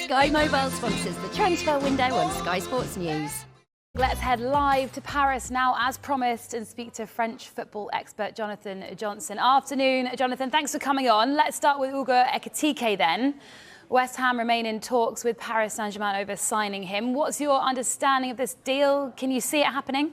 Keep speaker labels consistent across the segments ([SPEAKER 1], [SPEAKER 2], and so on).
[SPEAKER 1] Sky Mobile sponsors the transfer window on Sky Sports News.
[SPEAKER 2] Let's head live to Paris now, as promised, and speak to French football expert Jonathan Johnson. Afternoon, Jonathan. Thanks for coming on. Let's start with Hugo Ekitike then. West Ham remain in talks with Paris Saint-Germain over signing him. What's your understanding of this deal? Can you see it happening?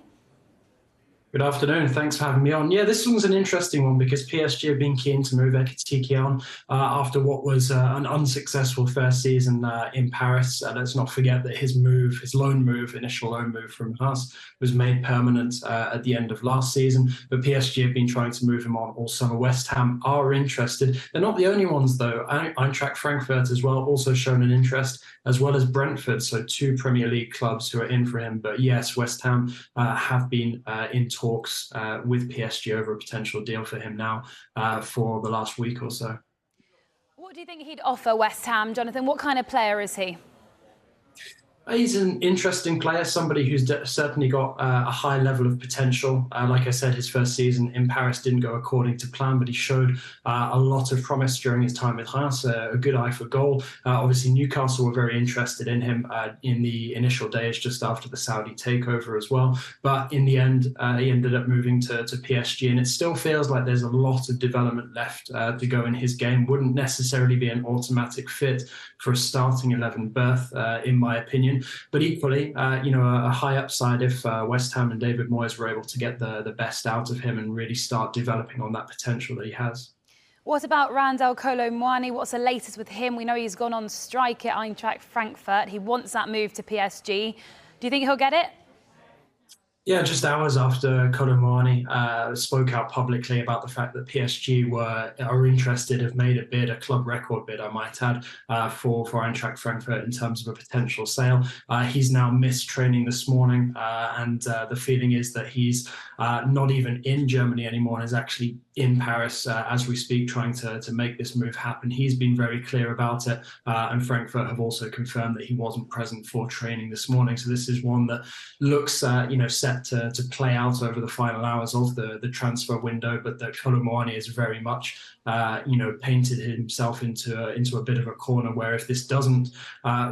[SPEAKER 3] Good afternoon. Thanks for having me on. Yeah, this one's an interesting one because PSG have been keen to move Ekitike on after what was an unsuccessful first season in Paris. Let's not forget that his initial loan move from us was made permanent at the end of last season. But PSG have been trying to move him on all summer. West Ham are interested. They're not the only ones, though. Eintracht Frankfurt as well also shown an interest, as well as Brentford. So two Premier League clubs who are in for him. But yes, West Ham have been in talks with PSG over a potential deal for him now for the last week or so.
[SPEAKER 2] What do you think he'd offer West Ham, Jonathan? What kind of player is he?
[SPEAKER 3] He's an interesting player, somebody who's certainly got a high level of potential. Like I said, his first season in Paris didn't go according to plan, but he showed a lot of promise during his time with Reims, a good eye for goal. Obviously, Newcastle were very interested in him in the initial days just after the Saudi takeover as well. But in the end, he ended up moving to PSG, and it still feels like there's a lot of development left to go in his game. Wouldn't necessarily be an automatic fit for a starting 11 berth, in my opinion. But equally, a high upside if West Ham and David Moyes were able to get the best out of him and really start developing on that potential that he has.
[SPEAKER 2] What about Randal Kolo Muani? What's the latest with him? We know he's gone on strike at Eintracht Frankfurt. He wants that move to PSG. Do you think he'll get it?
[SPEAKER 3] Yeah, just hours after Kolo Muani spoke out publicly about the fact that PSG are interested, have made a bid, a club record bid, I might add, for Eintracht Frankfurt in terms of a potential sale. He's now missed training this morning, and the feeling is that he's not even in Germany anymore and is actually in Paris as we speak, trying to make this move happen. He's been very clear about it, and Frankfurt have also confirmed that he wasn't present for training this morning. So this is one that looks, set to play out over the final hours of the transfer window, but that Kolo Muani is very much, painted himself into a bit of a corner where if this doesn't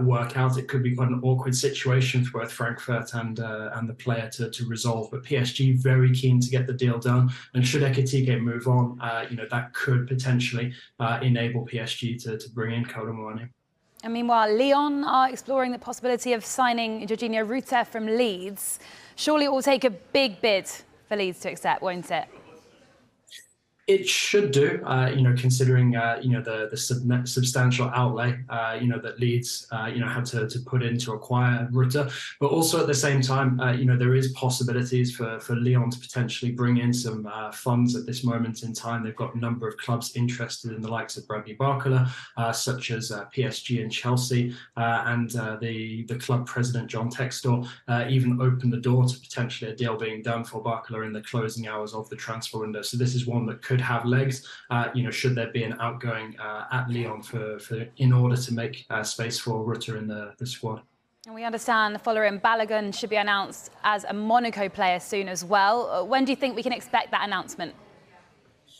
[SPEAKER 3] work out, it could be quite an awkward situation for both Frankfurt and the player to resolve. But PSG very keen to get the deal done, and should Ekitike move on, that could potentially enable PSG to bring in Kolo Muani.
[SPEAKER 2] And meanwhile, Lyon are exploring the possibility of signing Jorginho Rutter from Leeds. Surely it will take a big bid for Leeds to accept, won't it?
[SPEAKER 3] It should do, considering, the substantial outlay, that Leeds, had to put in to acquire Rutter. But also at the same time, there is possibilities for Lyon to potentially bring in some funds at this moment in time. They've got a number of clubs interested in the likes of Bradley Barcola, such as PSG and Chelsea, and the club president, John Textor, even opened the door to potentially a deal being done for Barcola in the closing hours of the transfer window. So this is one that could have legs, should there be an outgoing at Lyon in order to make space for Rutter in the squad.
[SPEAKER 2] And we understand Folarin Balogun should be announced as a Monaco player soon as well. When do you think we can expect that announcement?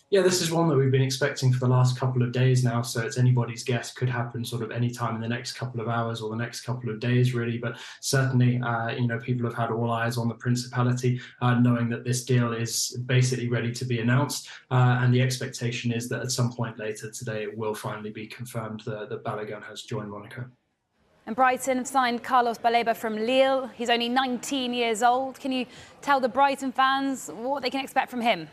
[SPEAKER 3] Yeah, this is one that we've been expecting for the last couple of days now, so it's anybody's guess. Could happen sort of any time in the next couple of hours or the next couple of days, really. But certainly, people have had all eyes on the Principality, knowing that this deal is basically ready to be announced. And the expectation is that at some point later today, it will finally be confirmed that Balogun has joined Monaco.
[SPEAKER 2] And Brighton have signed Carlos Baleba from Lille. He's only 19 years old. Can you tell the Brighton fans what they can expect from him?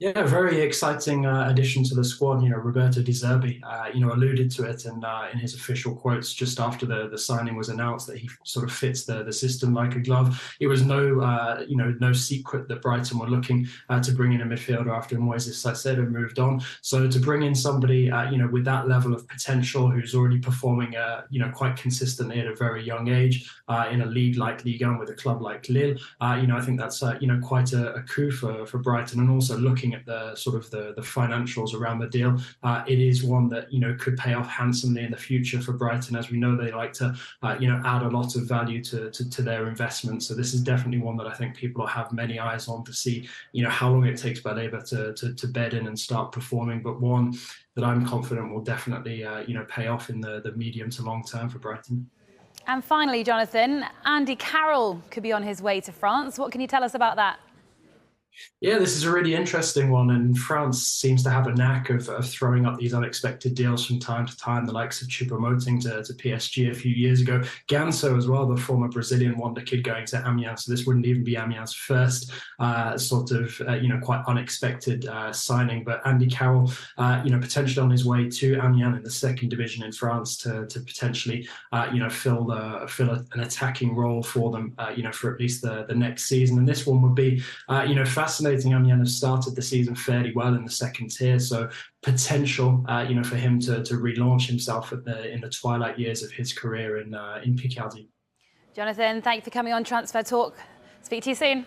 [SPEAKER 3] Yeah, very exciting addition to the squad. Roberto Di Zerbi, alluded to it and in his official quotes just after the signing was announced that he sort of fits the system like a glove. It was no secret that Brighton were looking to bring in a midfielder after Moises Caicedo moved on. So to bring in somebody, with that level of potential, who's already performing, quite consistently at a very young age in a league like Ligue 1 with a club like Lille, I think that's, quite a coup for Brighton, and also looking looking at the sort of the financials around the deal, it is one that, could pay off handsomely in the future for Brighton. As we know, they like to, add a lot of value to their investment. So this is definitely one that I think people will have many eyes on to see, how long it takes Baleba to bed in and start performing. But one that I'm confident will definitely, pay off in the medium to long term for Brighton.
[SPEAKER 2] And finally, Jonathan, Andy Carroll could be on his way to France. What can you tell us about that?
[SPEAKER 3] Yeah, this is a really interesting one, and France seems to have a knack of throwing up these unexpected deals from time to time, the likes of Choupo-Moting to PSG a few years ago. Ganso as well, the former Brazilian wonder kid, going to Amiens, so this wouldn't even be Amiens' first quite unexpected signing. But Andy Carroll, potentially on his way to Amiens in the second division in France to potentially, fill an attacking role for them, for at least the next season. And this one would be, fascinating. Amiens have started the season fairly well in the second tier, so potential, for him to relaunch himself in the twilight years of his career in Picardie.
[SPEAKER 2] Jonathan, thank you for coming on Transfer Talk. Speak to you soon.